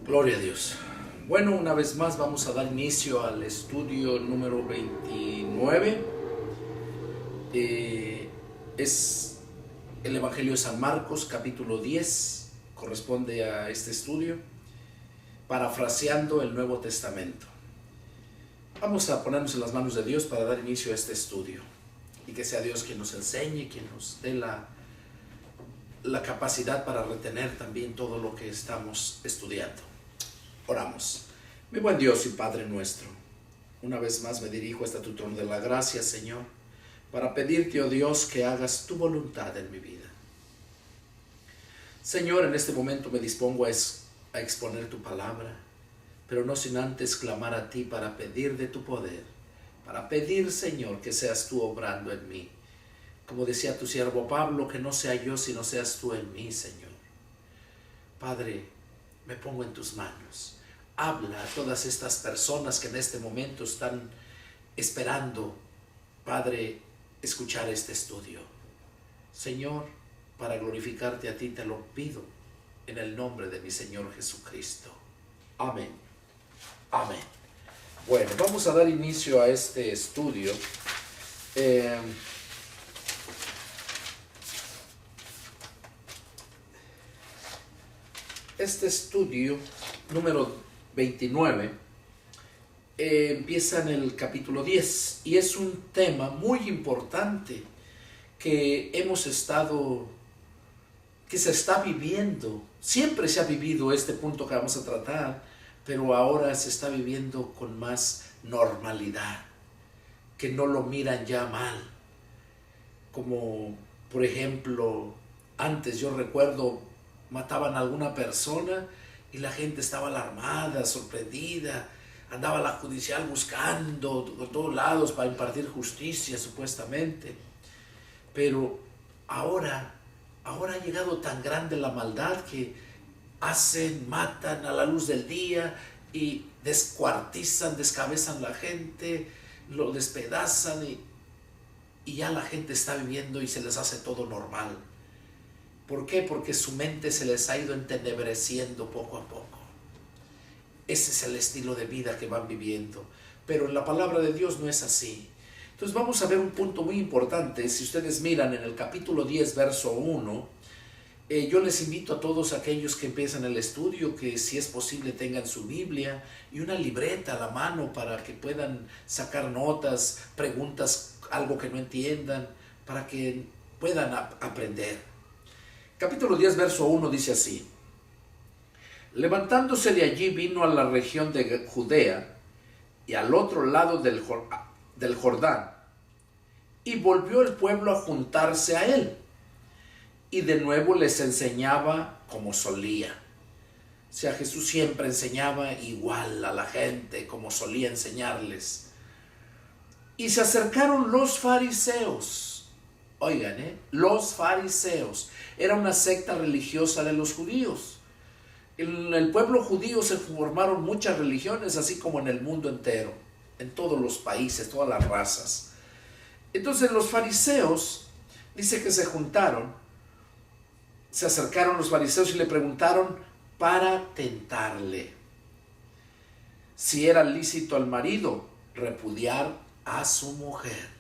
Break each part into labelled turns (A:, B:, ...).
A: Gloria a Dios. Bueno, una vez más vamos a dar inicio al estudio número 29. Es el Evangelio de San Marcos, capítulo 10, corresponde a este estudio, parafraseando el Nuevo Testamento. Vamos a ponernos en las manos de Dios para dar inicio a este estudio, y que sea Dios quien nos enseñe, quien nos dé la capacidad para retener también todo lo que estamos estudiando. Oramos. Mi buen Dios y Padre nuestro, una vez más me dirijo hasta tu trono de la gracia, Señor, para pedirte, oh Dios, que hagas tu voluntad en mi vida. Señor, en este momento me dispongo a exponer tu palabra, pero no sin antes clamar a ti para pedir de tu poder, para pedir, Señor, que seas tú obrando en mí. Como decía tu siervo Pablo, que no sea yo, sino seas tú en mí, Señor. Padre, me pongo en tus manos. Habla a todas estas personas que en este momento están esperando, Padre, escuchar este estudio. Señor, para glorificarte a ti te lo pido, en el nombre de mi Señor Jesucristo. Amén. Amén. Bueno, vamos a dar inicio a este estudio. Este estudio número 29 empieza en el capítulo 10 y es un tema muy importante que se está viviendo. Siempre se ha vivido este punto que vamos a tratar, pero ahora se está viviendo con más normalidad, que no lo miran ya mal. Como por ejemplo, antes yo recuerdo, mataban a alguna persona y la gente estaba alarmada, sorprendida, andaba la judicial buscando por todos lados para impartir justicia supuestamente. Pero ahora ha llegado tan grande la maldad que matan a la luz del día y descuartizan, descabezan la gente, lo despedazan y ya la gente está viviendo y se les hace todo normal. ¿Por qué? Porque su mente se les ha ido entenebreciendo poco a poco. Ese es el estilo de vida que van viviendo. Pero en la palabra de Dios no es así. Entonces vamos a ver un punto muy importante. Si ustedes miran en el capítulo 10, verso 1, yo les invito a todos aquellos que empiezan el estudio que si es posible tengan su Biblia y una libreta a la mano para que puedan sacar notas, preguntas, algo que no entiendan, para que puedan aprender. Capítulo 10, verso 1 dice así: levantándose de allí vino a la región de Judea y al otro lado del Jordán, y volvió el pueblo a juntarse a él, y de nuevo les enseñaba como solía. O sea, Jesús siempre enseñaba igual a la gente, como solía enseñarles. Y se acercaron los fariseos. Oigan, los fariseos. Era una secta religiosa de los judíos. En el pueblo judío se formaron muchas religiones, así como en el mundo entero, en todos los países, todas las razas. Entonces los fariseos, dice que se acercaron los fariseos y le preguntaron para tentarle si era lícito al marido repudiar a su mujer.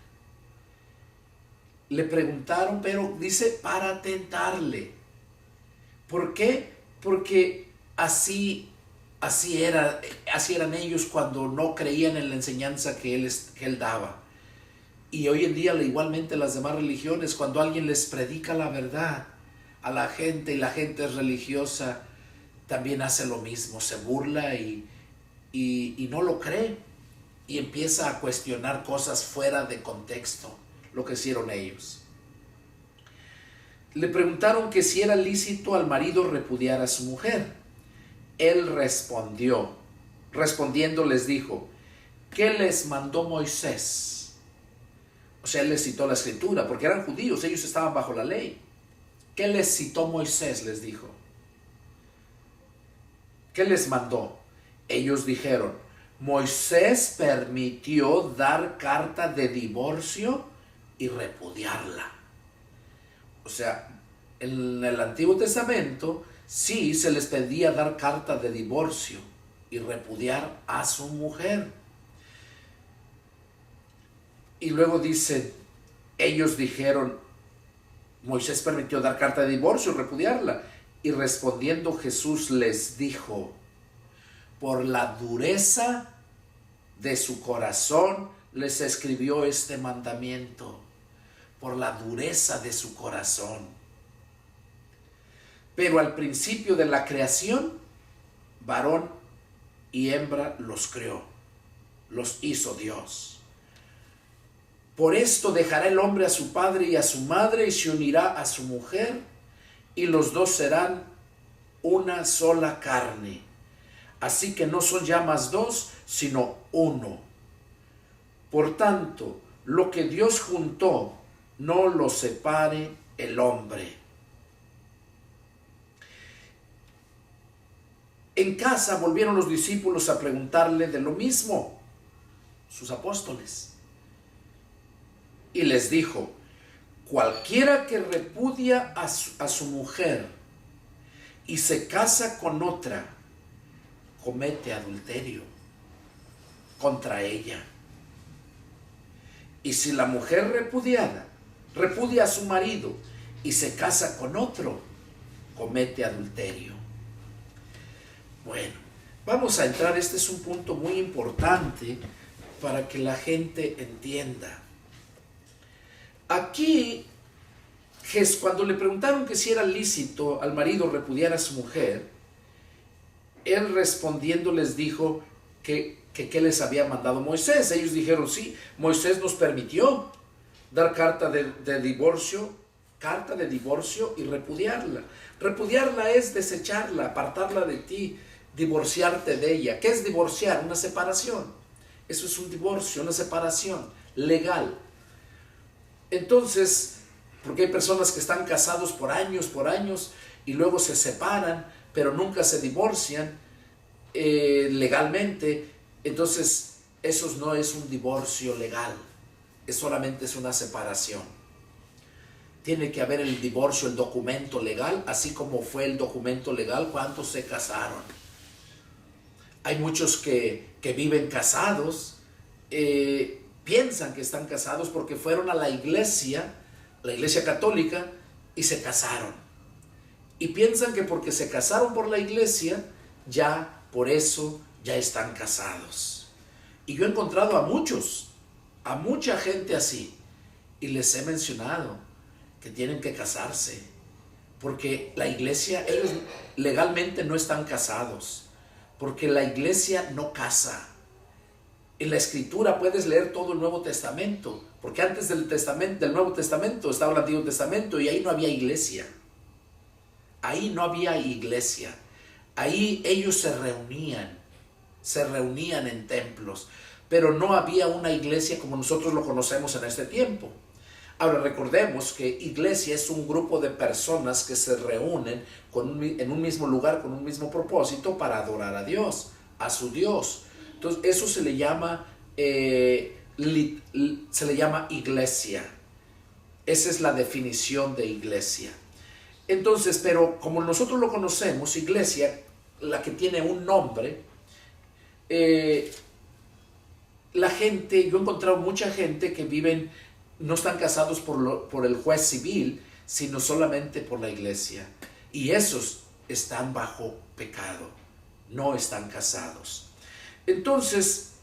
A: Le preguntaron, pero dice para tentarle. ¿Por qué? Porque así eran ellos cuando no creían en la enseñanza que él daba. Y hoy en día igualmente las demás religiones, cuando alguien les predica la verdad a la gente y la gente es religiosa, también hace lo mismo, se burla y no lo cree y empieza a cuestionar cosas fuera de contexto, lo que hicieron ellos. Le preguntaron que si era lícito al marido repudiar a su mujer. Él respondiendo les dijo: ¿qué les mandó Moisés? O sea, él les citó la escritura, porque eran judíos, ellos estaban bajo la ley. ¿Qué les citó Moisés? Les dijo. ¿Qué les mandó? Ellos dijeron: Moisés permitió dar carta de divorcio y repudiarla. O sea, en el Antiguo Testamento Sí, se les pedía dar carta de divorcio y repudiar a su mujer. Y luego dice, ellos dijeron, Moisés permitió dar carta de divorcio y repudiarla. Y respondiendo Jesús les dijo, por la dureza de su corazón les escribió este mandamiento. Por la dureza de su corazón. Pero al principio de la creación, varón y hembra los creó, los hizo Dios. Por esto dejará el hombre a su padre y a su madre y se unirá a su mujer, y los dos serán una sola carne. Así que no son ya más dos, sino uno. Por tanto, lo que Dios juntó, no lo separe el hombre. En casa volvieron los discípulos a preguntarle de lo mismo, sus apóstoles. Y les dijo, cualquiera que repudia a su mujer y se casa con otra, comete adulterio contra ella. Y si la mujer repudia a su marido y se casa con otro, comete adulterio. Bueno, vamos a entrar, este es un punto muy importante para que la gente entienda. Aquí, cuando le preguntaron que si era lícito al marido repudiar a su mujer, él respondiendo les dijo que qué les había mandado Moisés. Ellos dijeron, sí, Moisés nos permitió dar carta de divorcio y repudiarla. Repudiarla es desecharla, apartarla de ti, divorciarte de ella. ¿Qué es divorciar? Una separación. Eso es un divorcio, una separación legal. Entonces, porque hay personas que están casados por años y luego se separan, pero nunca se divorcian legalmente. Entonces, eso no es un divorcio legal, solamente es una separación. Tiene que haber el divorcio, el documento legal, así como fue el documento legal cuando se casaron. Hay muchos que viven casados, piensan que están casados porque fueron a la iglesia católica, y se casaron. Y piensan que porque se casaron por la iglesia, ya por eso ya están casados. Y yo he encontrado a mucha gente así, y les he mencionado que tienen que casarse, porque la iglesia, ellos legalmente no están casados, porque la iglesia no casa. En la escritura puedes leer todo el Nuevo Testamento, porque antes del Nuevo Testamento estaba el Antiguo Testamento, y ahí no había iglesia. Ahí no había iglesia. Ahí ellos se reunían en templos, pero no había una iglesia como nosotros lo conocemos en este tiempo. Ahora recordemos que iglesia es un grupo de personas que se reúnen en un mismo lugar con un mismo propósito para adorar a Dios, a su Dios. Entonces eso se le llama iglesia. Esa es la definición de iglesia. Entonces, pero como nosotros lo conocemos, iglesia, la que tiene un nombre, la gente, yo he encontrado mucha gente que no están casados por el juez civil, sino solamente por la iglesia. Y esos están bajo pecado, no están casados. Entonces,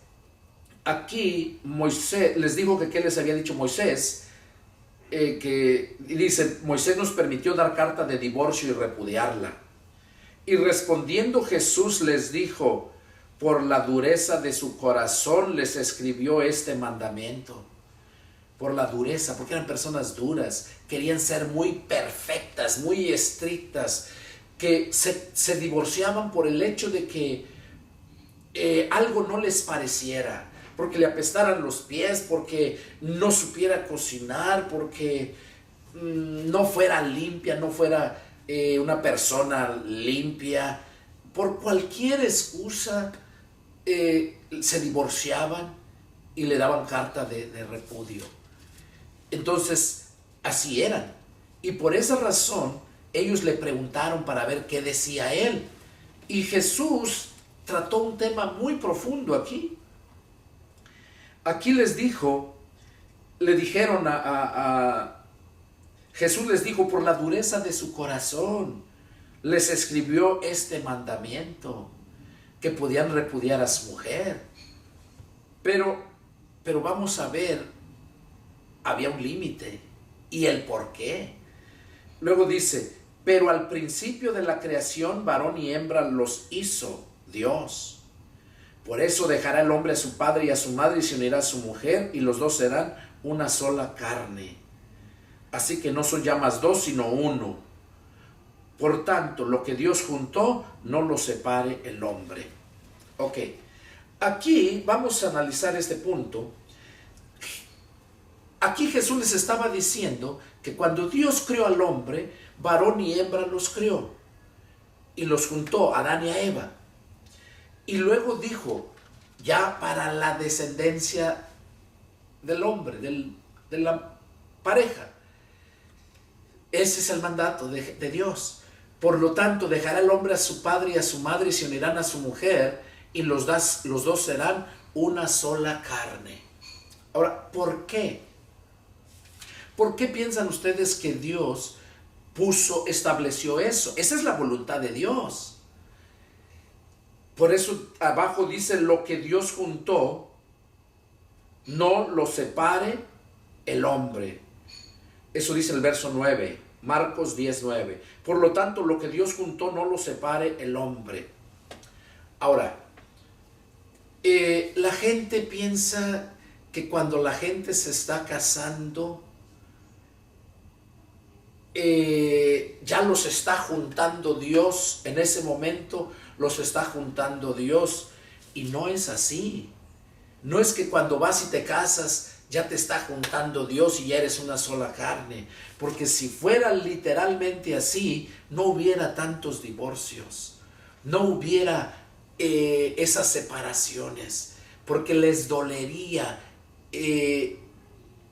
A: aquí Moisés les dijo que ¿qué les había dicho Moisés? Y dice, Moisés nos permitió dar carta de divorcio y repudiarla. Y respondiendo Jesús les dijo, por la dureza de su corazón les escribió este mandamiento. Por la dureza, porque eran personas duras, querían ser muy perfectas, muy estrictas, que se divorciaban por el hecho de que algo no les pareciera, porque le apestaran los pies, porque no supiera cocinar, porque no fuera limpia, no fuera una persona limpia. Por cualquier excusa se divorciaban y le daban carta de repudio. Entonces, así eran. Y por esa razón ellos le preguntaron para ver qué decía él. Y Jesús trató un tema muy profundo aquí. Aquí les dijo, le dijeron Jesús les dijo, por la dureza de su corazón, les escribió este mandamiento, que podían repudiar a su mujer. Pero vamos a ver, había un límite y el por qué. Luego dice, pero al principio de la creación, varón y hembra los hizo Dios. Por eso dejará el hombre a su padre y a su madre y se unirá a su mujer, y los dos serán una sola carne. Así que no son ya más dos, sino uno. Por tanto, lo que Dios juntó, no lo separe el hombre. Ok, aquí vamos a analizar este punto. Aquí Jesús les estaba diciendo que cuando Dios creó al hombre, varón y hembra los creó. Y los juntó, a Adán y a Eva. Y luego dijo, ya para la descendencia del hombre, de la pareja. Ese es el mandato de Dios. Por lo tanto, dejará el hombre a su padre y a su madre y se unirán a su mujer, y los dos serán una sola carne. Ahora, ¿por qué? ¿Por qué piensan ustedes que Dios estableció eso? Esa es la voluntad de Dios. Por eso abajo dice, lo que Dios juntó, no lo separe el hombre. Eso dice el verso 9, Marcos 10:9. Por lo tanto, lo que Dios juntó, no lo separe el hombre. Ahora, la gente piensa que cuando la gente se está casando, ya los está juntando Dios. En ese momento los está juntando Dios, y no es así. No es que cuando vas y te casas ya te está juntando Dios y ya eres una sola carne, porque si fuera literalmente así, no hubiera tantos divorcios, no hubiera esas separaciones, porque les dolería.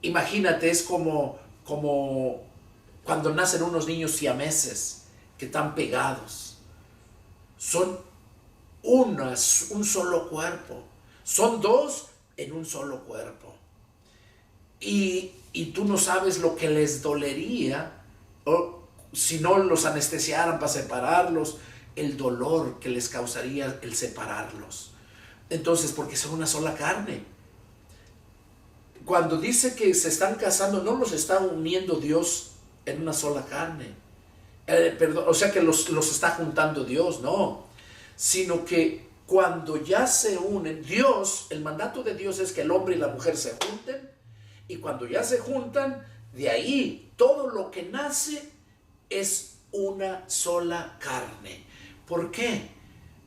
A: Imagínate, es como cuando nacen unos niños siameses que están pegados. Son un solo cuerpo. Son dos en un solo cuerpo. Y tú no sabes lo que les dolería, o si no los anestesiaran para separarlos, el dolor que les causaría el separarlos. Entonces, porque son una sola carne. Cuando dice que se están casando, no los está uniendo Dios en una sola carne. O sea que los está juntando Dios, no. Sino que cuando ya se unen, Dios, el mandato de Dios es que el hombre y la mujer se junten, y cuando ya se juntan, de ahí todo lo que nace es una sola carne. ¿Por qué?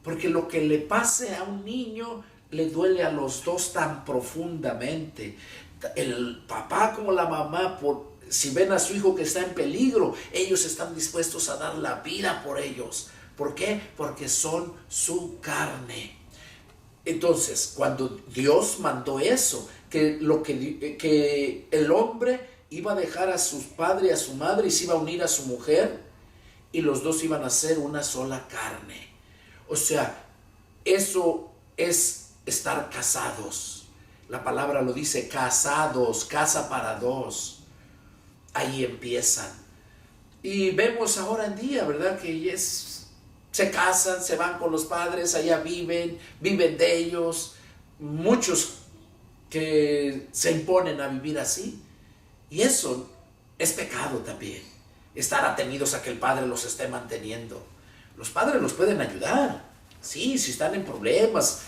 A: Porque lo que le pase a un niño le duele a los dos tan profundamente. El papá como la mamá, si ven a su hijo que está en peligro, ellos están dispuestos a dar la vida por ellos. ¿Por qué? Porque son su carne. Entonces, cuando Dios mandó eso, que el hombre iba a dejar a su padre y a su madre y se iba a unir a su mujer, y los dos iban a ser una sola carne. O sea, eso es estar casados. La palabra lo dice, casados, casa para dos. Ahí empiezan. Y vemos ahora en día, ¿verdad? Que se casan, se van con los padres, allá viven de ellos. Muchos que se imponen a vivir así. Y eso es pecado también. Estar atenidos a que el padre los esté manteniendo. Los padres los pueden ayudar. Sí, si están en problemas,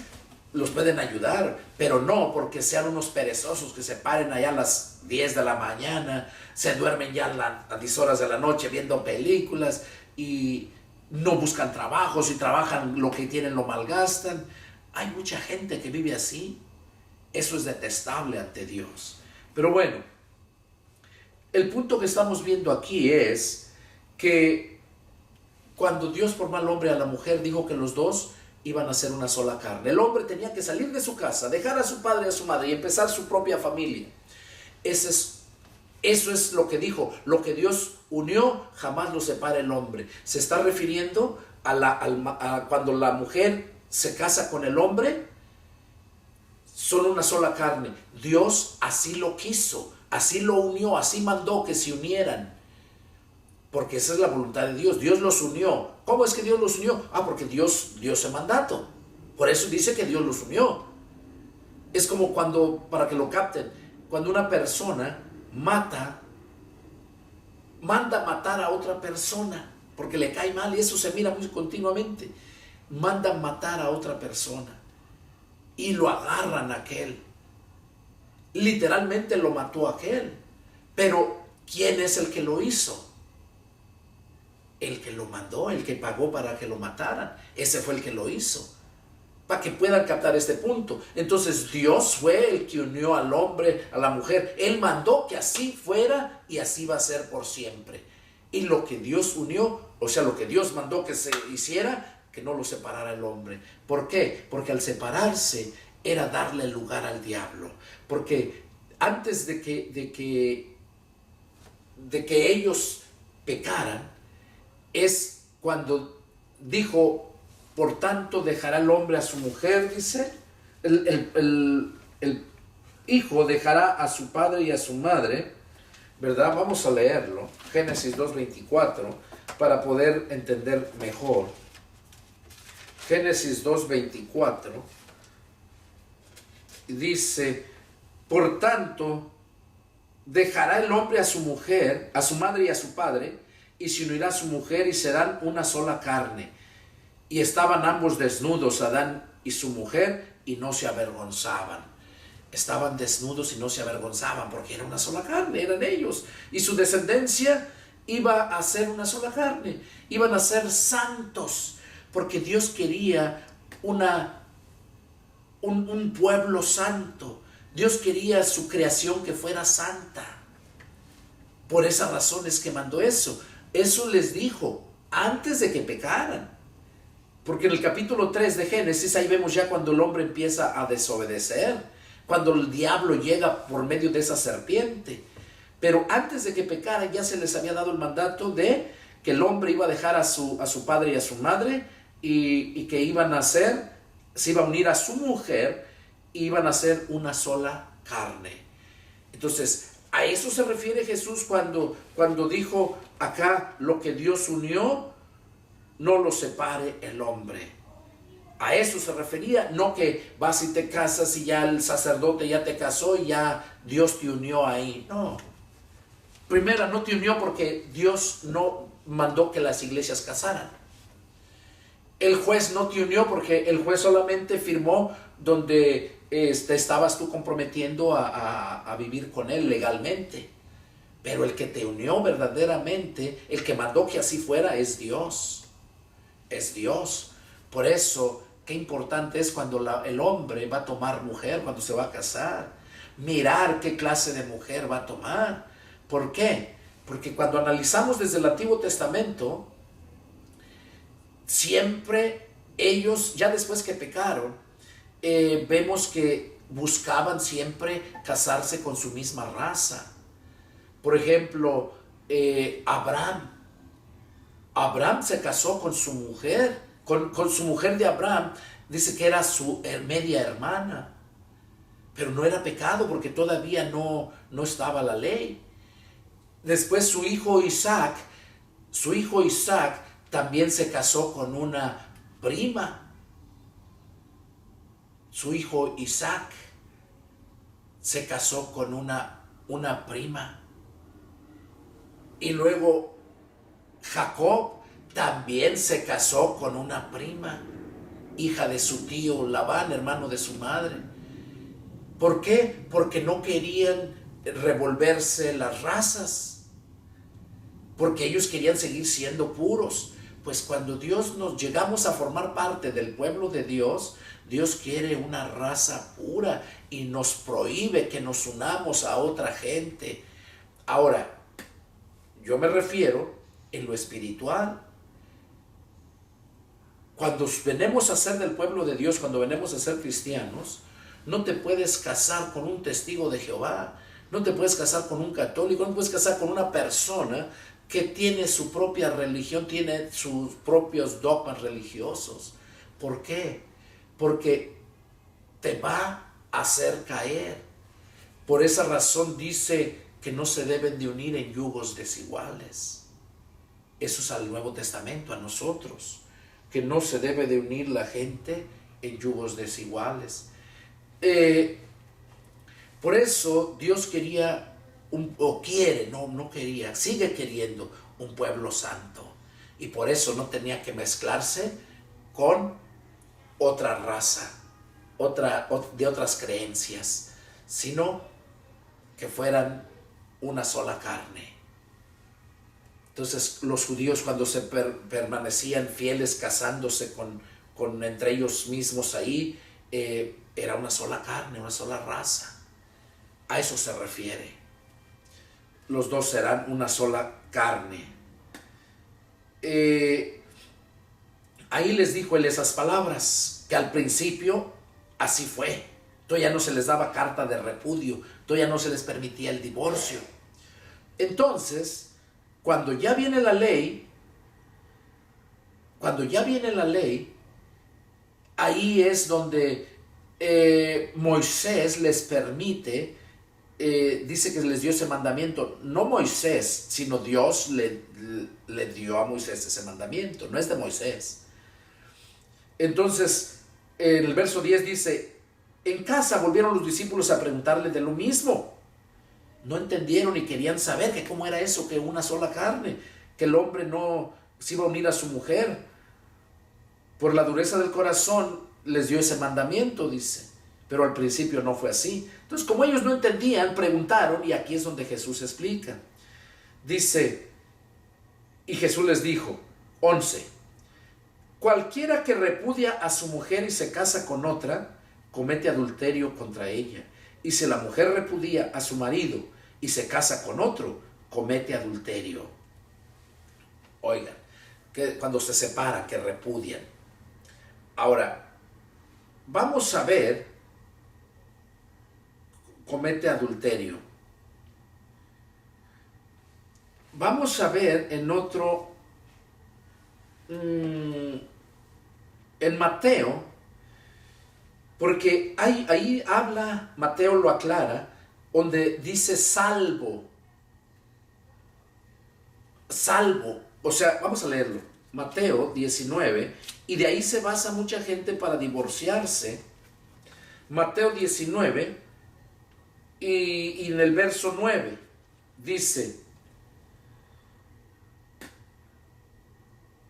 A: los pueden ayudar, pero no porque sean unos perezosos que se paren allá a las 10 de la mañana, se duermen ya a 10 horas de la noche viendo películas y no buscan trabajo. Si trabajan, lo que tienen lo malgastan. Hay mucha gente que vive así. Eso es detestable ante Dios. Pero bueno, el punto que estamos viendo aquí es que cuando Dios formó al hombre y a la mujer, dijo que los dos iban a ser una sola carne. El hombre tenía que salir de su casa, dejar a su padre y a su madre y empezar su propia familia. Eso es lo que dijo. Lo que Dios unió, jamás lo separa el hombre. Se está refiriendo a cuando la mujer se casa con el hombre, son una sola carne. Dios así lo quiso, así lo unió, así mandó que se unieran. Porque esa es la voluntad de Dios. Dios los unió. ¿Cómo es que Dios los unió? Porque Dios dio ese mandato. Por eso dice que Dios los unió. Es como cuando, para que lo capten, cuando una persona manda matar a otra persona porque le cae mal, y eso se mira muy continuamente. Manda matar a otra persona y lo agarran a aquel. Literalmente lo mató a aquel. Pero ¿quién es el que lo hizo? El que lo mandó, el que pagó para que lo mataran. Ese fue el que lo hizo. Para que puedan captar este punto. Entonces Dios fue el que unió al hombre, a la mujer. Él mandó que así fuera y así va a ser por siempre. Y lo que Dios unió, o sea, lo que Dios mandó que se hiciera, que no lo separara el hombre. ¿Por qué? Porque al separarse era darle lugar al diablo. Porque antes de que ellos pecaran, es cuando dijo: por tanto dejará el hombre a su mujer, dice, el hijo dejará a su padre y a su madre, ¿verdad? Vamos a leerlo, Génesis 2:24, para poder entender mejor. Génesis 2:24 dice: por tanto dejará el hombre a su mujer, a su madre y a su padre, y se unirá a su mujer y serán una sola carne. Y estaban ambos desnudos, Adán y su mujer, y no se avergonzaban. Estaban desnudos y no se avergonzaban porque era una sola carne, eran ellos. Y su descendencia iba a ser una sola carne. Iban a ser santos, porque Dios quería un pueblo santo. Dios quería su creación que fuera santa. Por esa razón es que mandó eso. Eso les dijo antes de que pecaran. Porque en el capítulo 3 de Génesis, ahí vemos ya cuando el hombre empieza a desobedecer, cuando el diablo llega por medio de esa serpiente. Pero antes de que pecaran ya se les había dado el mandato de que el hombre iba a dejar a su padre y a su madre, y que se iba a unir a su mujer, y iban a ser una sola carne. Entonces, a eso se refiere Jesús cuando dijo acá: lo que Dios unió, no lo separe el hombre. A eso se refería, no que vas y te casas y ya el sacerdote ya te casó y ya Dios te unió ahí. No. Primero, no te unió porque Dios no mandó que las iglesias casaran. El juez no te unió porque el juez solamente firmó donde estabas tú comprometiendo a vivir con él legalmente. Pero el que te unió verdaderamente, el que mandó que así fuera, es Dios. Es Dios. Por eso, qué importante es cuando el hombre va a tomar mujer, cuando se va a casar. Mirar qué clase de mujer va a tomar. ¿Por qué? Porque cuando analizamos desde el Antiguo Testamento, siempre ellos, ya después que pecaron, vemos que buscaban siempre casarse con su misma raza. Por ejemplo, Abraham se casó con su mujer, con su mujer de Abraham, dice que era su media hermana, pero no era pecado porque todavía no estaba la ley. Después su hijo Isaac también se casó con una prima. Su hijo Isaac se casó con una prima. Y luego Jacob también se casó con una prima, hija de su tío Labán, hermano de su madre. ¿Por qué? Porque no querían revolverse las razas, porque ellos querían seguir siendo puros. Pues cuando nos llegamos a formar parte del pueblo de Dios, Dios quiere una raza pura y nos prohíbe que nos unamos a otra gente. Ahora, yo me refiero en lo espiritual. Cuando venimos a ser del pueblo de Dios, cuando venimos a ser cristianos, no te puedes casar con un testigo de Jehová, no te puedes casar con un católico, no te puedes casar con una persona que tiene su propia religión, tiene sus propios dogmas religiosos. ¿Por qué? Porque te va a hacer caer. Por esa razón dice que no se deben de unir en yugos desiguales. Eso es al Nuevo Testamento, a nosotros, que no se debe de unir la gente en yugos desiguales. Por eso Dios quería, o quiere, no quería, sigue queriendo un pueblo santo. Y por eso no tenía que mezclarse con otra raza, de otras creencias, sino que fueran una sola carne. Entonces los judíos, cuando se permanecían fieles casándose con entre ellos mismos ahí, era una sola carne, una sola raza. A eso se refiere. Los dos serán una sola carne. Ahí les dijo él esas palabras, que al principio así fue. Todavía no se les daba carta de repudio, todavía no se les permitía el divorcio. Entonces, cuando ya viene la ley, ahí es donde Moisés les permite, dice que les dio ese mandamiento. No Moisés, sino Dios le dio a Moisés ese mandamiento, no es de Moisés. Entonces, en el verso 10 dice, en casa volvieron los discípulos a preguntarle de lo mismo. No entendieron y querían saber que cómo era eso, que una sola carne, que el hombre no se iba a unir a su mujer. Por la dureza del corazón les dio ese mandamiento, dice, pero al principio no fue así. Entonces, como ellos no entendían, preguntaron, y aquí es donde Jesús explica. Dice, y Jesús les dijo, 11, cualquiera que repudia a su mujer y se casa con otra, comete adulterio contra ella. Y si la mujer repudia a su marido y se casa con otro, comete adulterio. Oigan, que cuando se separan, que repudian. Ahora, vamos a ver, comete adulterio. Vamos a ver en otro, en Mateo, porque ahí habla, Mateo lo aclara, donde dice salvo, o sea, vamos a leerlo, Mateo 19, y de ahí se basa mucha gente para divorciarse. Mateo 19, y en el verso 9, dice,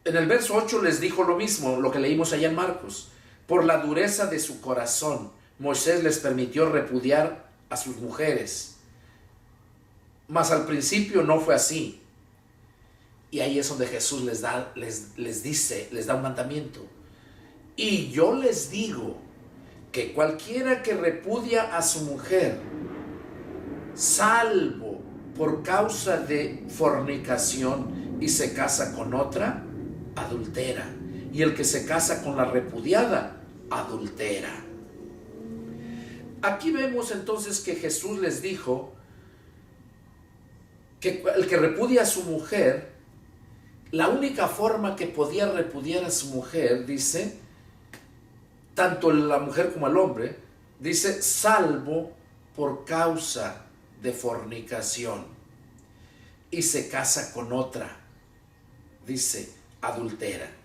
A: en el verso 8 les dijo lo mismo, lo que leímos allá en Marcos. Por la dureza de su corazón, Moisés les permitió repudiar a sus mujeres. Mas al principio no fue así. Y ahí es donde Jesús les da un mandamiento. Y yo les digo que cualquiera que repudia a su mujer, salvo por causa de fornicación y se casa con otra, adultera. Y el que se casa con la repudiada, adultera. Aquí vemos entonces que Jesús les dijo que el que repudia a su mujer, la única forma que podía repudiar a su mujer, dice, tanto la mujer como el hombre, dice, salvo por causa de fornicación y se casa con otra, dice, adultera.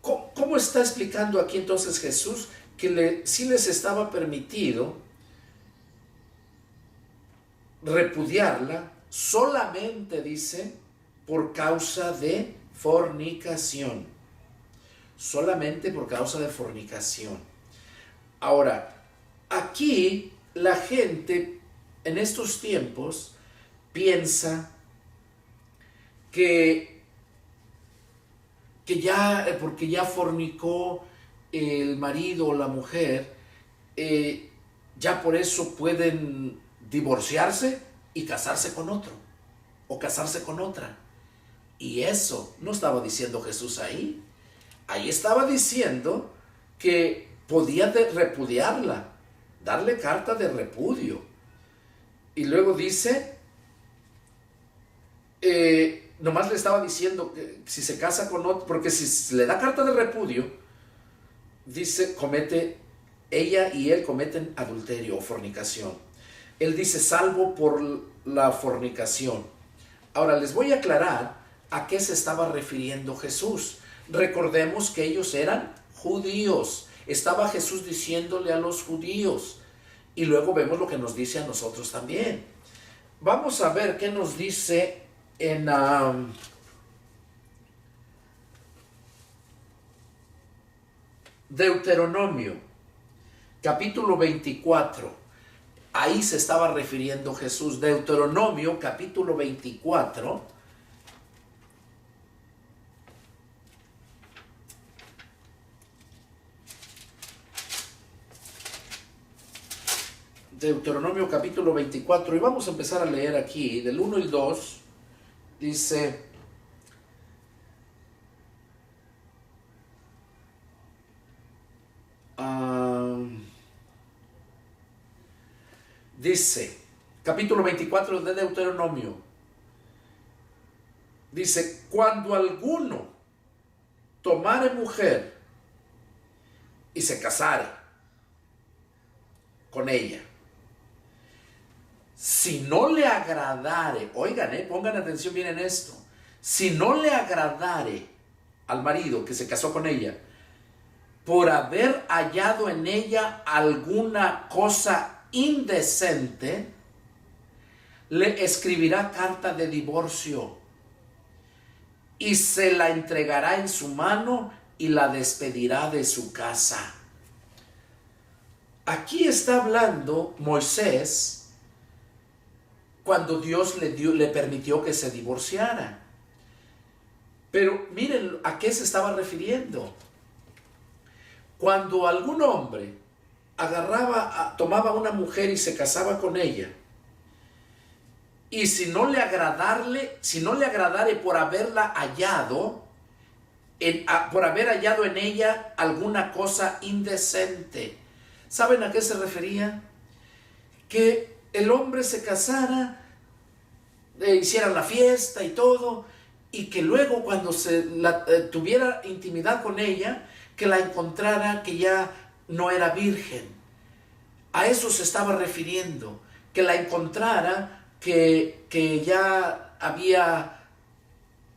A: ¿Cómo está explicando aquí entonces Jesús? Que sí les estaba permitido repudiarla solamente, dice, por causa de fornicación. Solamente por causa de fornicación. Ahora, aquí la gente en estos tiempos piensa que ya, porque ya fornicó el marido o la mujer, ya por eso pueden divorciarse y casarse con otro, o casarse con otra. Y eso no estaba diciendo Jesús ahí. Ahí estaba diciendo que podía repudiarla, darle carta de repudio. Y luego dice, nomás le estaba diciendo que si se casa con otro, porque si le da carta de repudio, dice, ella y él cometen adulterio o fornicación. Él dice, salvo por la fornicación. Ahora les voy a aclarar a qué se estaba refiriendo Jesús. Recordemos que ellos eran judíos. Estaba Jesús diciéndole a los judíos. Y luego vemos lo que nos dice a nosotros también. Vamos a ver qué nos dice en Deuteronomio, capítulo 24. Ahí se estaba refiriendo Jesús. Deuteronomio, capítulo 24. Deuteronomio capítulo 24, y vamos a empezar a leer aquí del 1 y 2, dice, capítulo 24 de Deuteronomio, dice, cuando alguno tomare mujer y se casare con ella, si no le agradare, oigan, pongan atención bien en esto, si no le agradare al marido que se casó con ella, por haber hallado en ella alguna cosa indecente, le escribirá carta de divorcio y se la entregará en su mano y la despedirá de su casa. Aquí está hablando Moisés cuando Dios le permitió que se divorciara. Pero miren a qué se estaba refiriendo. Cuando algún hombre tomaba una mujer y se casaba con ella, y si no le agradare por haberla hallado, por haber hallado en ella alguna cosa indecente. ¿Saben a qué se refería? Que el hombre se casara, hicieran la fiesta y todo, y que luego cuando tuviera intimidad con ella, que la encontrara que ya no era virgen. A eso se estaba refiriendo, que la encontrara que ya había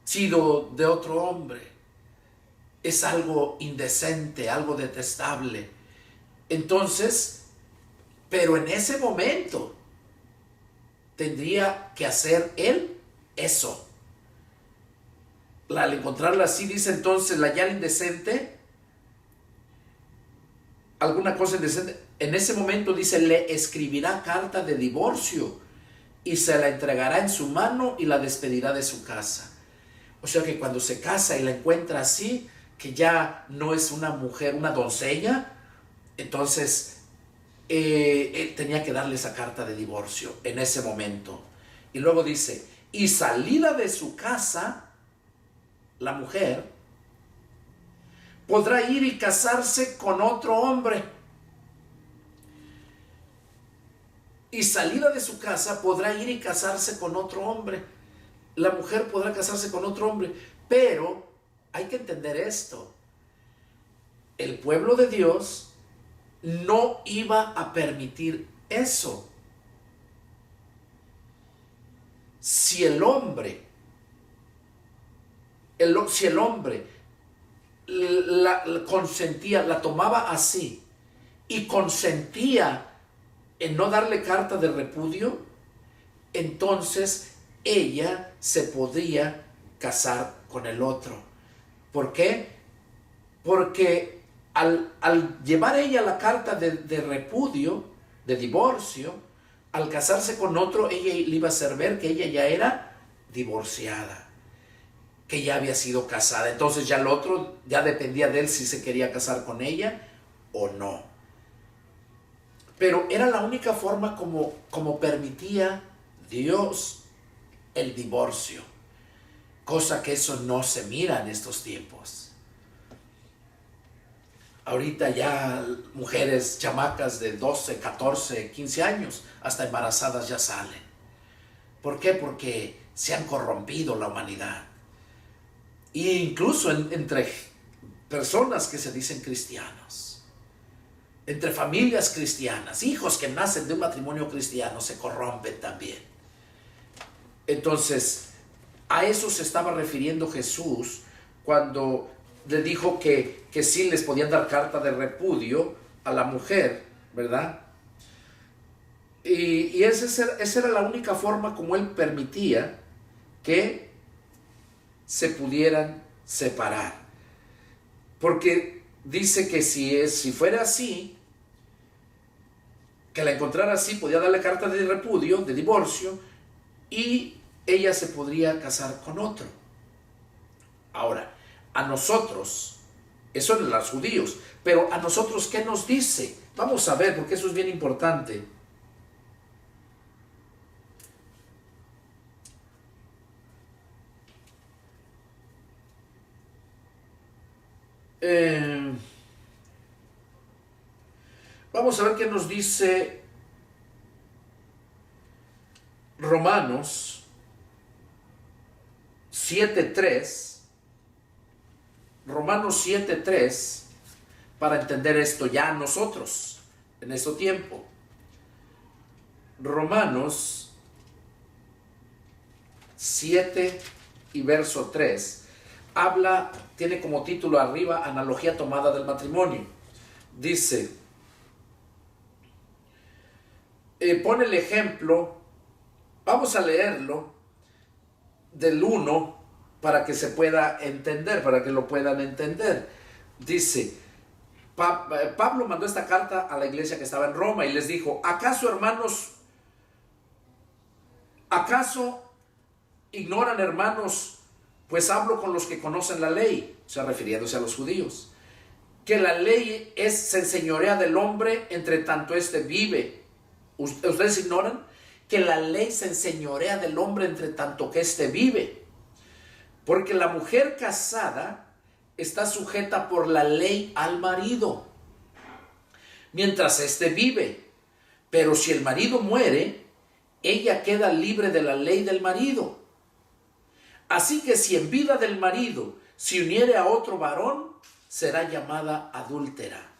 A: sido de otro hombre. Es algo indecente, algo detestable. Entonces, pero en ese momento tendría que hacer él eso. Al encontrarla así, dice entonces, la hallar indecente, alguna cosa indecente, en ese momento dice, le escribirá carta de divorcio y se la entregará en su mano y la despedirá de su casa. O sea que cuando se casa y la encuentra así, que ya no es una mujer, una doncella, entonces él tenía que darle esa carta de divorcio en ese momento. Y luego dice, y salida de su casa, la mujer podrá ir y casarse con otro hombre. Y salida de su casa podrá ir y casarse con otro hombre. La mujer podrá casarse con otro hombre. Pero hay que entender esto. El pueblo de Dios no iba a permitir eso. Si el hombre consentía, la tomaba así y consentía en no darle carta de repudio, entonces ella se podía casar con el otro. ¿Por qué? Porque al llevar ella la carta de repudio, de divorcio, al casarse con otro, ella le iba a hacer ver que ella ya era divorciada, que ya había sido casada. Entonces ya el otro, ya dependía de él si se quería casar con ella o no. Pero era la única forma como permitía Dios el divorcio. Cosa que eso no se mira en estos tiempos. Ahorita ya mujeres, chamacas de 12, 14, 15 años, hasta embarazadas ya salen. ¿Por qué? Porque se han corrompido la humanidad. E incluso entre personas que se dicen cristianos, entre familias cristianas, hijos que nacen de un matrimonio cristiano, se corrompen también. Entonces, a eso se estaba refiriendo Jesús cuando le dijo que sí les podían dar carta de repudio a la mujer, ¿verdad? Y esa era la única forma como él permitía que se pudieran separar. Porque dice que si fuera así, que la encontrara así, podía darle carta de repudio, de divorcio, y ella se podría casar con otro. Ahora, a nosotros, eso en los judíos, pero a nosotros, ¿qué nos dice? Vamos a ver, porque eso es bien importante. Vamos a ver qué nos dice Romanos 7:3. Romanos 7:3, para entender esto ya nosotros, en este tiempo. Romanos 7 y verso 3. Tiene como título arriba, analogía tomada del matrimonio. Dice, pone el ejemplo, vamos a leerlo, del 1 para que se pueda entender, para que lo puedan entender. Dice, Pablo mandó esta carta a la iglesia que estaba en Roma y les dijo, ¿acaso, hermanos, ignoran, hermanos, pues hablo con los que conocen la ley, o sea, refiriéndose a los judíos, que la ley se enseñorea del hombre entre tanto éste vive? ¿Ustedes ignoran que la ley se enseñorea del hombre entre tanto que éste vive? Porque la mujer casada está sujeta por la ley al marido, mientras éste vive. Pero si el marido muere, ella queda libre de la ley del marido. Así que si en vida del marido se uniere a otro varón, será llamada adúltera.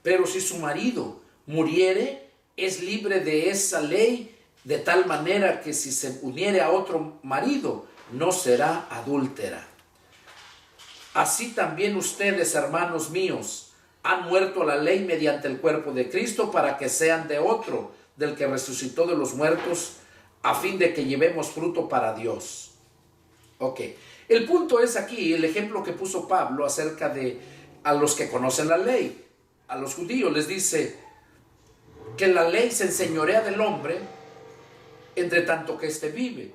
A: Pero si su marido muriere, es libre de esa ley, de tal manera que si se uniere a otro marido, no será adúltera. Así también ustedes, hermanos míos, han muerto a la ley mediante el cuerpo de Cristo para que sean de otro, del que resucitó de los muertos, a fin de que llevemos fruto para Dios. Ok, el punto es aquí, el ejemplo que puso Pablo acerca de a los que conocen la ley, a los judíos, les dice que la ley se enseñorea del hombre entre tanto que éste vive.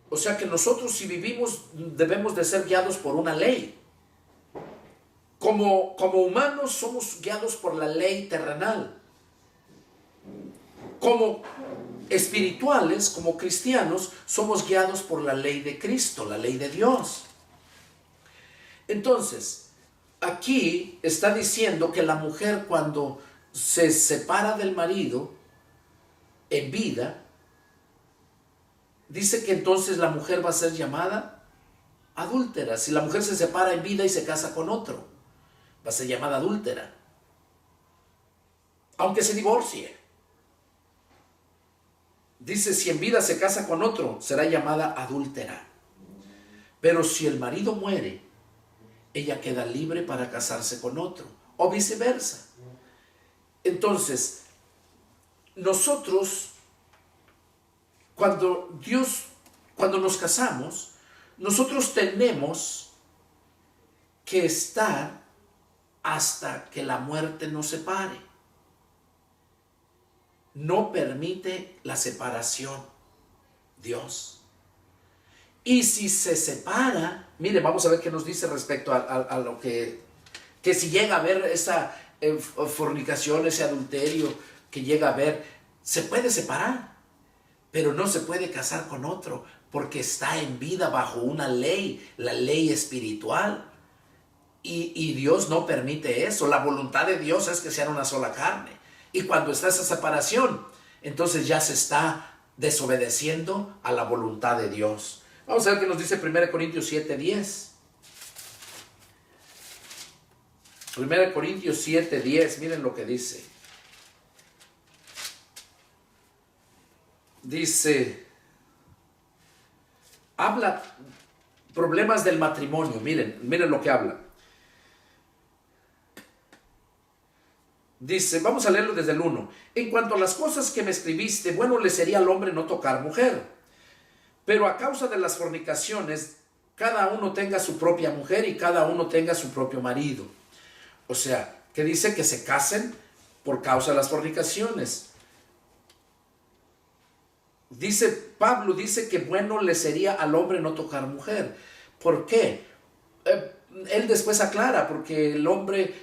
A: O sea que nosotros, si vivimos, debemos de ser guiados por una ley. Como humanos somos guiados por la ley terrenal. Como espirituales, como cristianos, somos guiados por la ley de Cristo, la ley de Dios. Entonces, aquí está diciendo que la mujer, cuando se separa del marido en vida, dice que entonces la mujer va a ser llamada adúltera. Si la mujer se separa en vida y se casa con otro, va a ser llamada adúltera, aunque se divorcie. Dice, si en vida se casa con otro, será llamada adúltera. Pero si el marido muere, ella queda libre para casarse con otro, o viceversa. Entonces, nosotros, cuando nos casamos, nosotros tenemos que estar hasta que la muerte nos separe. No permite la separación Dios. Y si se separa, mire, vamos a ver qué nos dice respecto a lo que si llega a haber esa fornicación, ese adulterio que llega a haber, se puede separar, pero no se puede casar con otro, porque está en vida bajo una ley, la ley espiritual. Y Dios no permite eso. La voluntad de Dios es que sean una sola carne. Y cuando está esa separación, entonces ya se está desobedeciendo a la voluntad de Dios. Vamos a ver qué nos dice 1 Corintios 7:10. 1 Corintios 7:10, miren lo que dice. Dice, habla problemas del matrimonio, miren lo que habla. Dice, vamos a leerlo desde el 1. En cuanto a las cosas que me escribiste, bueno le sería al hombre no tocar mujer. Pero a causa de las fornicaciones, cada uno tenga su propia mujer y cada uno tenga su propio marido. O sea, que dice que se casen por causa de las fornicaciones. Pablo dice que bueno le sería al hombre no tocar mujer. ¿Por qué? Él después aclara, porque el hombre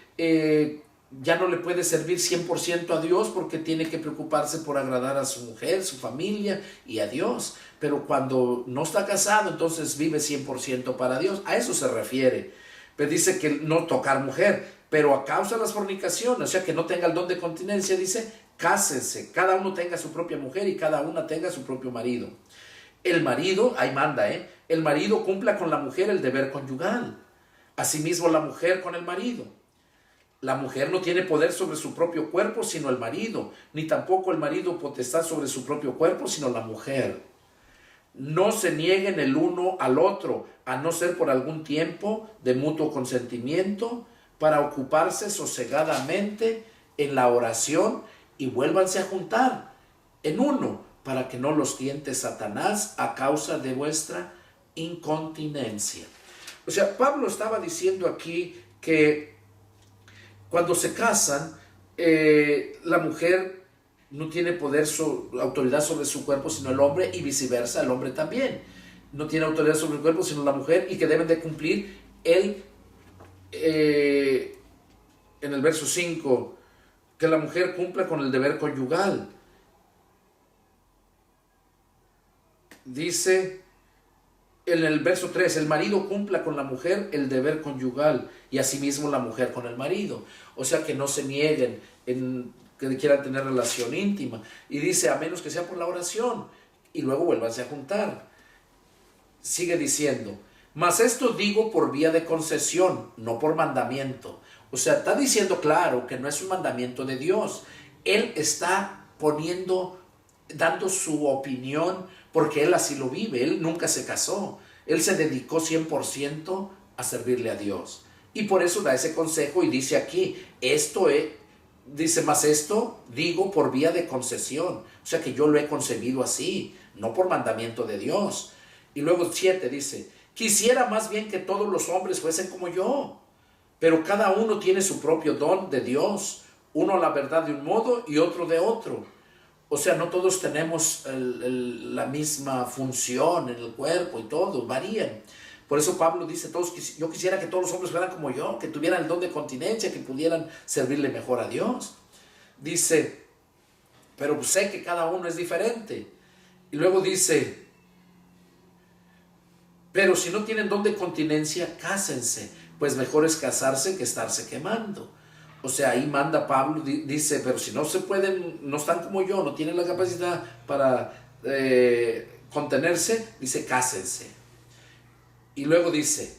A: ya no le puede servir 100% a Dios porque tiene que preocuparse por agradar a su mujer, su familia y a Dios. Pero cuando no está casado, entonces vive 100% para Dios. A eso se refiere. Pero dice que no tocar mujer, pero a causa de las fornicaciones, o sea, que no tenga el don de continencia, dice, cásense, cada uno tenga su propia mujer y cada una tenga su propio marido. El marido, ahí manda, el marido cumpla con la mujer el deber conyugal. Asimismo la mujer con el marido. La mujer no tiene poder sobre su propio cuerpo sino el marido, ni tampoco el marido potestad sobre su propio cuerpo sino la mujer. No se nieguen el uno al otro, a no ser por algún tiempo de mutuo consentimiento, para ocuparse sosegadamente en la oración y vuélvanse a juntar en uno, para que no los tiente Satanás a causa de vuestra incontinencia. O sea, Pablo estaba diciendo aquí que cuando se casan, la mujer no tiene poder, autoridad sobre su cuerpo sino el hombre, y viceversa, el hombre también no tiene autoridad sobre el cuerpo sino la mujer, y que deben de cumplir en el verso 5, que la mujer cumpla con el deber conyugal. Dice en el verso 3, el marido cumpla con la mujer el deber conyugal y asimismo la mujer con el marido. O sea, que no se nieguen en que quieran tener relación íntima. Y dice, a menos que sea por la oración, y luego vuélvanse a juntar. Sigue diciendo, mas esto digo por vía de concesión, no por mandamiento. O sea, está diciendo claro que no es un mandamiento de Dios. Él está dando su opinión porque él así lo vive. Él nunca se casó. Él se dedicó 100% a servirle a Dios. Y por eso da ese consejo y dice aquí, dice, más esto digo por vía de concesión. O sea que yo lo he concebido así, no por mandamiento de Dios. Y luego 7 dice, quisiera más bien que todos los hombres fuesen como yo, pero cada uno tiene su propio don de Dios, uno la verdad de un modo y otro de otro. O sea, no todos tenemos la misma función en el cuerpo y todo, varían. Por eso Pablo dice, yo quisiera que todos los hombres fueran como yo, que tuvieran el don de continencia, que pudieran servirle mejor a Dios. Dice, pero sé que cada uno es diferente. Y luego dice, pero si no tienen don de continencia, cásense, pues mejor es casarse que estarse quemando. O sea, ahí manda Pablo, dice, pero si no se pueden, no están como yo, no tienen la capacidad para contenerse, dice, cásense. Y luego dice,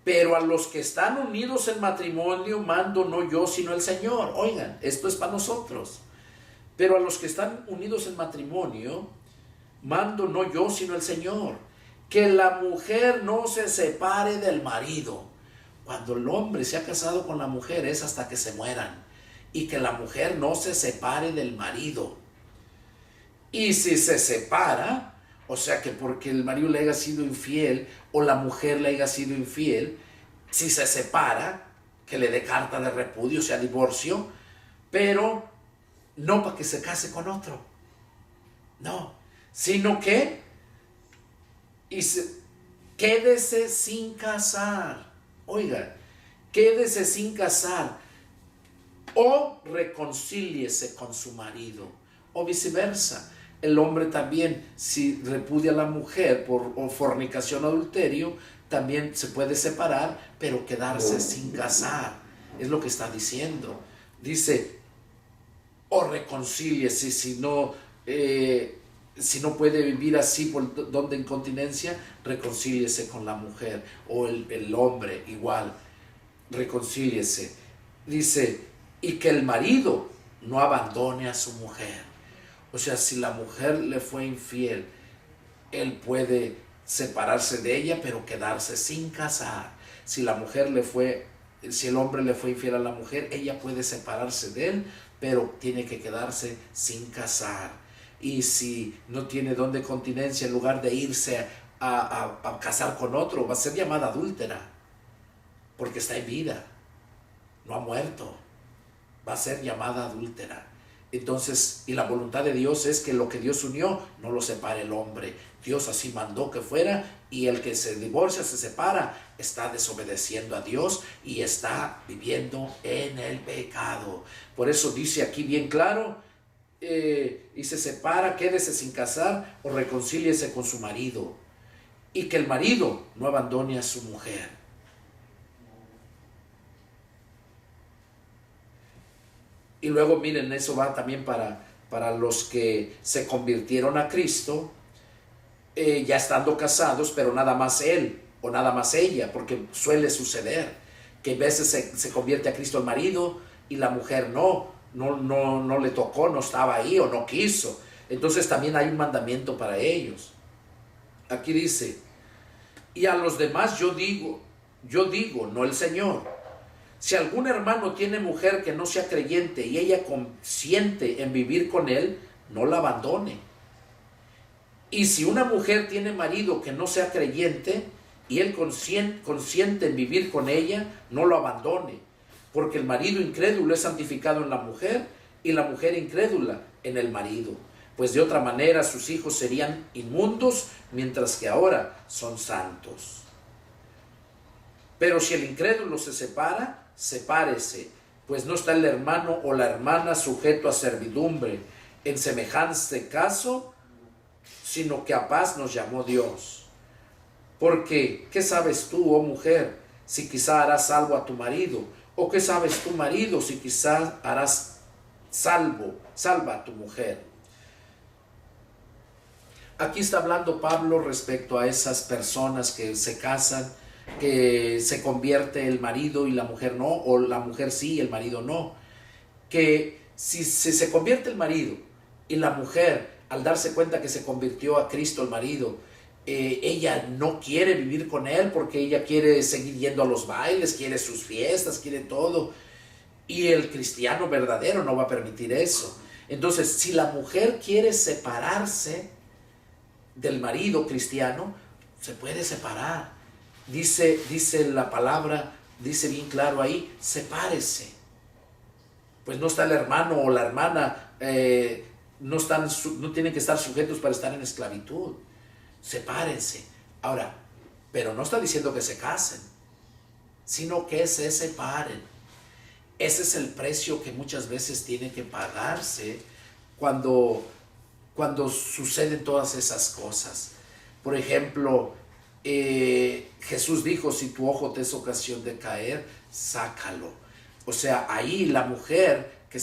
A: pero a los que están unidos en matrimonio mando no yo, sino el Señor. Oigan, esto es para nosotros. Pero a los que están unidos en matrimonio mando no yo, sino el Señor. Que la mujer no se separe del marido. Cuando el hombre se ha casado con la mujer es hasta que se mueran. Y que la mujer no se separe del marido. Y si se separa, o sea que porque el marido le haya sido infiel o la mujer le haya sido infiel, si se separa, que le dé carta de repudio, o sea, divorcio, pero no para que se case con otro. No, sino que quédese sin casar. Oiga, quédese sin casar o reconcíliese con su marido o viceversa. El hombre también, si repudia a la mujer por fornicación o adulterio, también se puede separar, pero quedarse sin casar. Es lo que está diciendo. Dice, o reconcíliese, si no si no puede vivir así por donde incontinencia, reconcíliese con la mujer, o el hombre igual, reconcíliese. Dice, y que el marido no abandone a su mujer. O sea, si la mujer le fue infiel, él puede separarse de ella, pero quedarse sin casar. Si el hombre le fue infiel a la mujer, ella puede separarse de él, pero tiene que quedarse sin casar. Y si no tiene don de continencia, en lugar de irse a casar con otro, va a ser llamada adúltera, porque está en vida, no ha muerto, va a ser llamada adúltera. Entonces, y la voluntad de Dios es que lo que Dios unió, no lo separe el hombre. Dios así mandó que fuera, y el que se divorcia, se separa, está desobedeciendo a Dios y está viviendo en el pecado. Por eso dice aquí bien claro, y se separa, quédese sin casar o reconcíliese con su marido. Y que el marido no abandone a su mujer. Y luego miren, eso va también para los que se convirtieron a Cristo, ya estando casados, pero nada más él o nada más ella, porque suele suceder que a veces se convierte a Cristo el marido y la mujer no le tocó, no estaba ahí o no quiso. Entonces también hay un mandamiento para ellos. Aquí dice, y a los demás yo digo, no el Señor: si algún hermano tiene mujer que no sea creyente y ella consiente en vivir con él, no la abandone. Y si una mujer tiene marido que no sea creyente y él consiente en vivir con ella, no lo abandone, porque el marido incrédulo es santificado en la mujer y la mujer incrédula en el marido, pues de otra manera sus hijos serían inmundos, mientras que ahora son santos. Pero si el incrédulo se separa, sepárese, pues no está el hermano o la hermana sujeto a servidumbre en semejante caso, sino que a paz nos llamó Dios. Porque, ¿qué sabes tú, oh mujer, si quizá harás salvo a tu marido? ¿O qué sabes tú, marido, si quizá harás salva a tu mujer? Aquí está hablando Pablo respecto a esas personas que se casan, que se convierte el marido y la mujer no, o la mujer sí y el marido no. Que si se convierte el marido y la mujer, al darse cuenta que se convirtió a Cristo el marido, ella no quiere vivir con él porque ella quiere seguir yendo a los bailes, quiere sus fiestas, quiere todo, y el cristiano verdadero no va a permitir eso. Entonces, si la mujer quiere separarse del marido cristiano, se puede separar. Dice la palabra, dice bien claro ahí, sepárese. Pues no está el hermano o la hermana, no tienen que estar sujetos para estar en esclavitud. Sepárense. Ahora, pero no está diciendo que se casen, sino que se separen. Ese es el precio que muchas veces tiene que pagarse cuando suceden todas esas cosas. Por ejemplo, Jesús dijo, si tu ojo te es ocasión de caer, sácalo. O sea, ahí la mujer que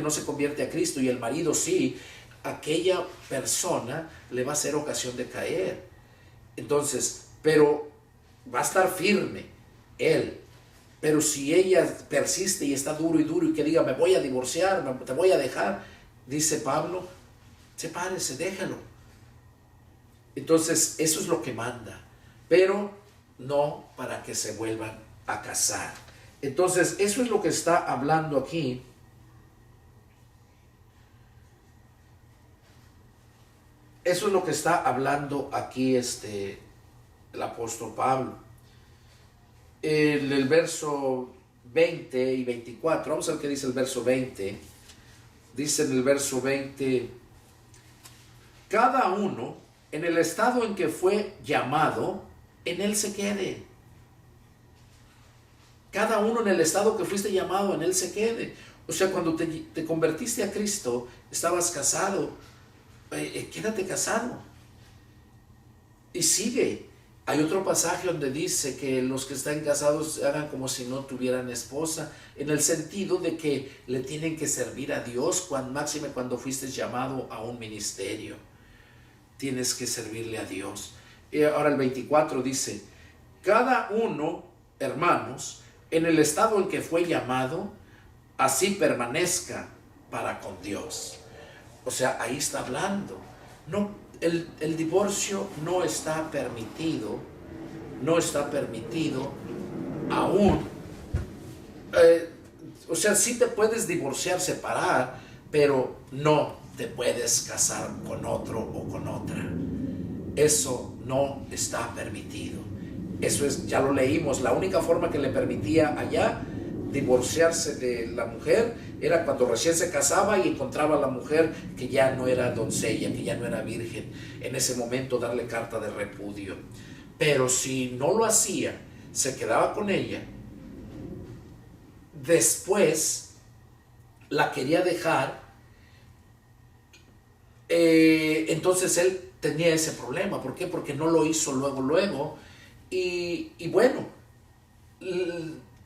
A: no se convierte a Cristo y el marido sí, aquella persona le va a ser ocasión de caer. Entonces, pero va a estar firme él. Pero si ella persiste y está duro y que diga, me voy a divorciar, te voy a dejar, dice Pablo, sepárese, déjalo. Entonces, eso es lo que manda, pero no para que se vuelvan a casar. Entonces, eso es lo que está hablando aquí. Eso es lo que está hablando aquí el apóstol Pablo. En el verso 20 y 24, vamos a ver qué dice el verso 20. Dice en el verso 20, cada uno en el estado en que fue llamado, en él se quede. Cada uno en el estado que fuiste llamado, en él se quede. O sea, cuando te convertiste a Cristo, estabas casado, quédate casado. Y sigue. Hay otro pasaje donde dice que los que están casados hagan como si no tuvieran esposa, en el sentido de que le tienen que servir a Dios, máxime cuando fuiste llamado a un ministerio. Tienes que servirle a Dios. Y ahora el 24 dice, cada uno, hermanos, en el estado en que fue llamado, así permanezca para con Dios. O sea, ahí está hablando. No, el divorcio no está permitido aún. O sea, sí te puedes divorciar, separar, pero no te puedes casar con otro o con otra. Eso no está permitido. Eso es, ya lo leímos, la única forma que le permitía allá divorciarse de la mujer era cuando recién se casaba y encontraba a la mujer que ya no era doncella, que ya no era virgen. En ese momento darle carta de repudio. Pero si no lo hacía, se quedaba con ella, después la quería dejar, entonces él tenía ese problema. ¿Por qué? Porque no lo hizo luego. Y bueno,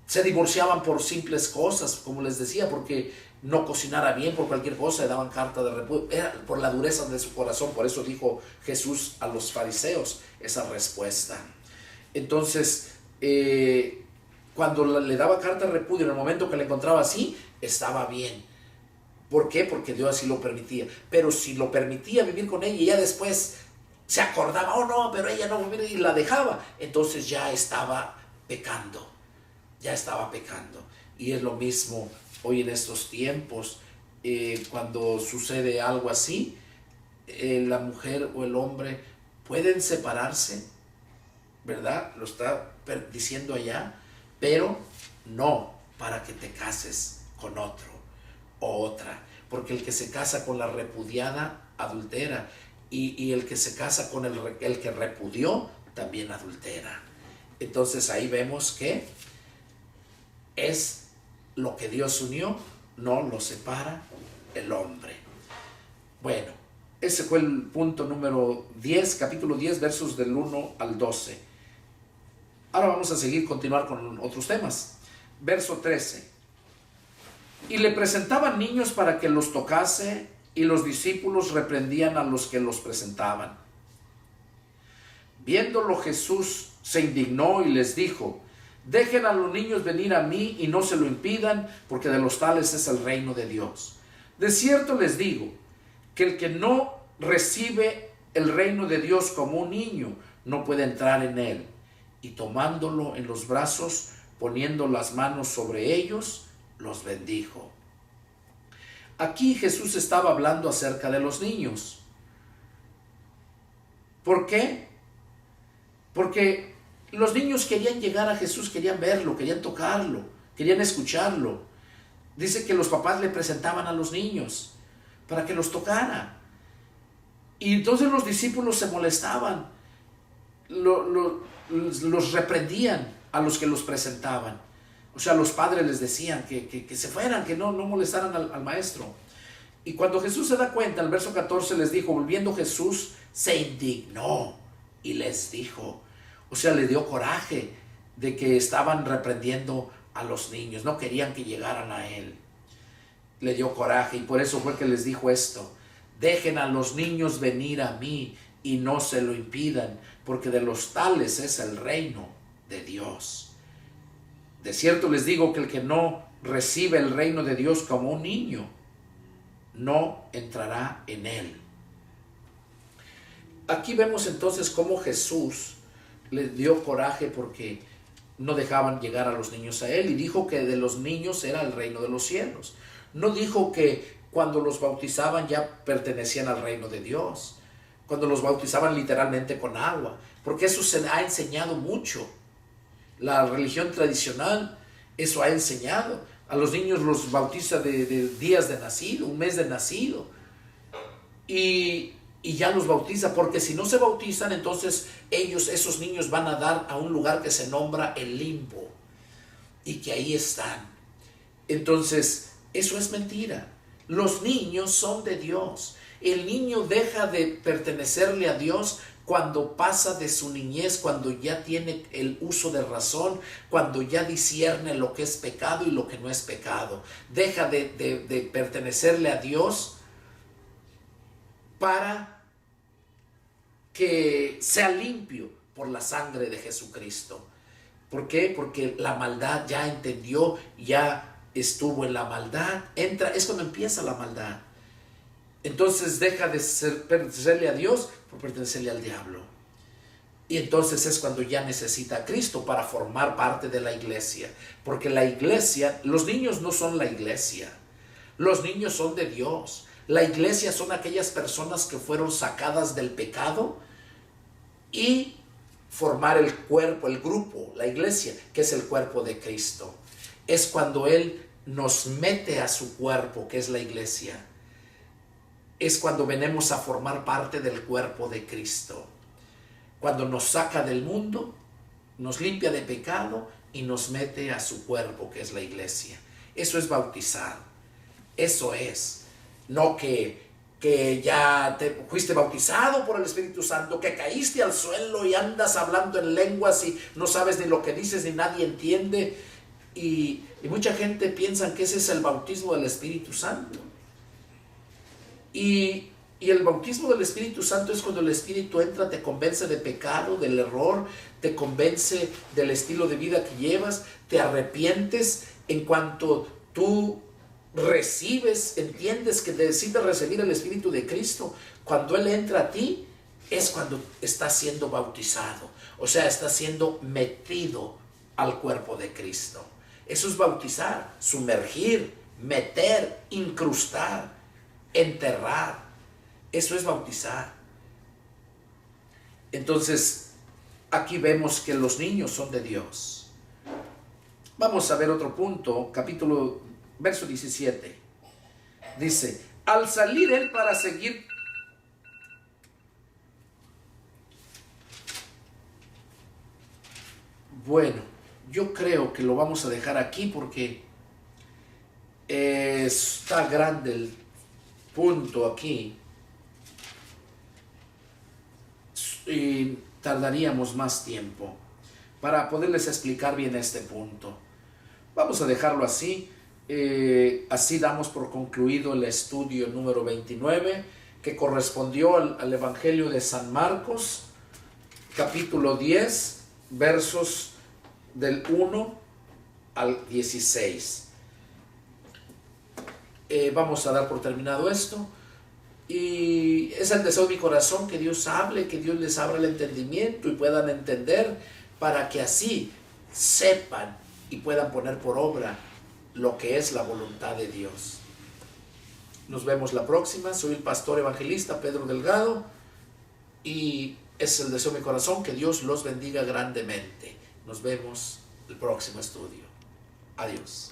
A: se divorciaban por simples cosas, como les decía, porque no cocinara bien, por cualquier cosa le daban carta de repudio. Era por la dureza de su corazón. Por eso dijo Jesús a los fariseos esa respuesta. Entonces, cuando le daba carta de repudio, en el momento que le encontraba así, estaba bien. ¿Por qué? Porque Dios así lo permitía. Pero si lo permitía vivir con ella y ya después se acordaba, oh no, pero ella no vivía, y la dejaba, entonces ya estaba pecando. Y es lo mismo hoy en estos tiempos. Cuando sucede algo así, la mujer o el hombre pueden separarse, ¿verdad? Lo está diciendo allá, pero no para que te cases con otro o otra, porque el que se casa con la repudiada adultera, y el que se casa con el que repudió también adultera. Entonces ahí vemos que es lo que Dios unió, no lo separa el hombre. Bueno, ese fue el punto número 10, capítulo 10, versos del 1 al 12. Ahora vamos a continuar con otros temas. Verso 13. Y le presentaban niños para que los tocase, y los discípulos reprendían a los que los presentaban. Viéndolo Jesús se indignó y les dijo, dejen a los niños venir a mí y no se lo impidan, porque de los tales es el reino de Dios. De cierto les digo, que el que no recibe el reino de Dios como un niño, no puede entrar en él. Y tomándolo en los brazos, poniendo las manos sobre ellos, los bendijo. Aquí Jesús estaba hablando acerca de los niños. ¿Por qué? Porque los niños querían llegar a Jesús, querían verlo, querían tocarlo, querían escucharlo. Dice que los papás le presentaban a los niños para que los tocara. Y entonces los discípulos se molestaban, los reprendían a los que los presentaban. O sea, los padres les decían que se fueran, que no molestaran al maestro. Y cuando Jesús se da cuenta, el verso 14 les dijo, volviendo Jesús se indignó y les dijo, o sea, le dio coraje de que estaban reprendiendo a los niños, no querían que llegaran a él. Le dio coraje y por eso fue que les dijo esto, dejen a los niños venir a mí y no se lo impidan, porque de los tales es el reino de Dios. De cierto les digo que el que no recibe el reino de Dios como un niño, no entrará en él. Aquí vemos entonces cómo Jesús le dio coraje porque no dejaban llegar a los niños a él, y dijo que de los niños era el reino de los cielos. No dijo que cuando los bautizaban ya pertenecían al reino de Dios, cuando los bautizaban literalmente con agua, porque eso se ha enseñado mucho. La religión tradicional eso ha enseñado. A los niños los bautiza de días de nacido, un mes de nacido. Y ya los bautiza, porque si no se bautizan, entonces esos niños van a dar a un lugar que se nombra el limbo. Y que ahí están. Entonces, eso es mentira. Los niños son de Dios. El niño deja de pertenecerle a Dios cuando pasa de su niñez, cuando ya tiene el uso de razón, cuando ya discierne lo que es pecado y lo que no es pecado. Deja de pertenecerle a Dios para que sea limpio por la sangre de Jesucristo. ¿Por qué? Porque la maldad ya entendió, ya estuvo en la maldad. Es cuando empieza la maldad. Entonces deja de pertenecerle a Dios por pertenecerle al diablo. Y entonces es cuando ya necesita a Cristo para formar parte de la iglesia. Porque la iglesia, los niños no son la iglesia. Los niños son de Dios. La iglesia son aquellas personas que fueron sacadas del pecado y formar el cuerpo, el grupo, la iglesia, que es el cuerpo de Cristo. Es cuando Él nos mete a su cuerpo, que es la iglesia. Es cuando venimos a formar parte del cuerpo de Cristo. Cuando nos saca del mundo, nos limpia de pecado y nos mete a su cuerpo, que es la iglesia. Eso es bautizar. Eso es. No que ya te fuiste bautizado por el Espíritu Santo, que caíste al suelo y andas hablando en lenguas y no sabes ni lo que dices ni nadie entiende. Y mucha gente piensa que ese es el bautismo del Espíritu Santo. Y el bautismo del Espíritu Santo es cuando el Espíritu entra, te convence de pecado, del error, te convence del estilo de vida que llevas, te arrepientes en cuanto tú recibes, entiendes que necesitas recibir el Espíritu de Cristo. Cuando Él entra a ti, es cuando estás siendo bautizado, o sea, estás siendo metido al cuerpo de Cristo. Eso es bautizar, sumergir, meter, incrustar, enterrar. Eso es bautizar. Entonces, aquí vemos que los niños son de Dios. Vamos a ver otro punto, verso 17. Dice, al salir él para seguir. Bueno, yo creo que lo vamos a dejar aquí porque está grande el punto aquí y tardaríamos más tiempo para poderles explicar bien este punto. Vamos a dejarlo así. Así damos por concluido el estudio número 29, que correspondió al Evangelio de San Marcos, capítulo 10, versos del 1 al 16. Vamos a dar por terminado esto. Y es el deseo de mi corazón que Dios hable, que Dios les abra el entendimiento y puedan entender, para que así sepan y puedan poner por obra lo que es la voluntad de Dios. Nos vemos la próxima. Soy el pastor evangelista Pedro Delgado y es el deseo de mi corazón que Dios los bendiga grandemente. Nos vemos el próximo estudio. Adiós.